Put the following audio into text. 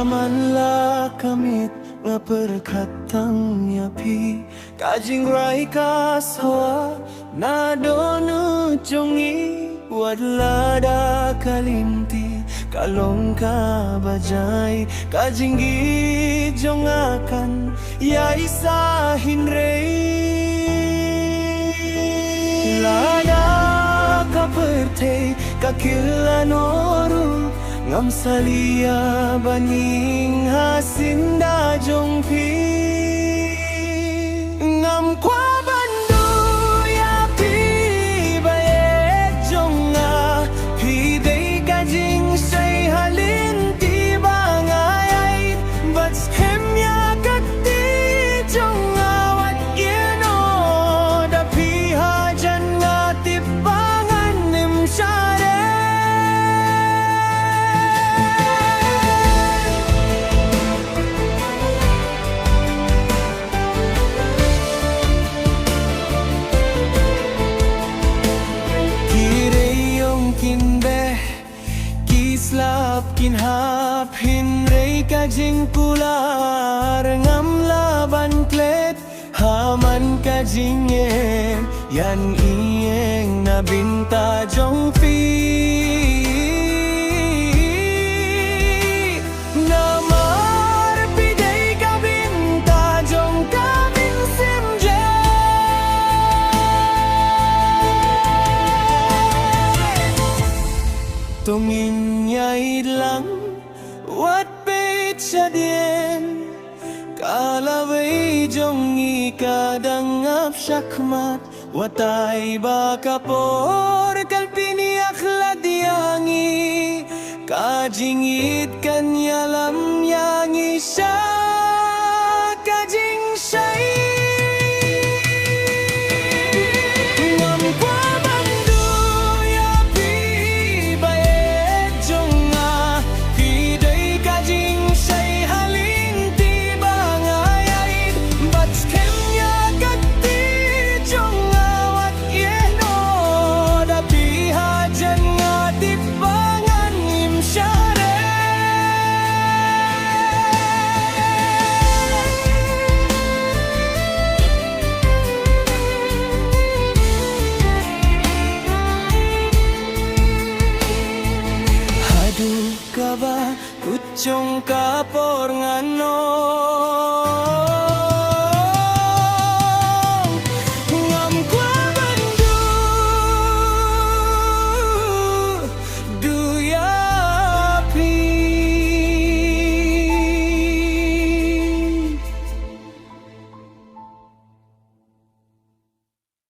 Hamanlah kamit nga perkatang nyapi kajing rai kasawa na dono jongi wadlada kalinti kalong ka bajay kajing gijongakan ya isa hinrei lada kaperte kakilanoru ngam salia baning hasinda jongpi ngam kwa bandu ya pi bae jonga pi dei kajing say halin ti bangay but hem ya kakti jonga wat yeno da pi hajan nga tipangan nim share kislap kinhap hinrei kajing pular ngam laban klet haman kajing yan iyeng na binta jong pi namar pidei ka binta jong kabin simje tungin lang wat beit siya din kalaway jongi kadangap syakmat watay bakapor kalpini akhladiangi kajingit kanyalam yangi siya kajing siya'y kuchong kapor ngano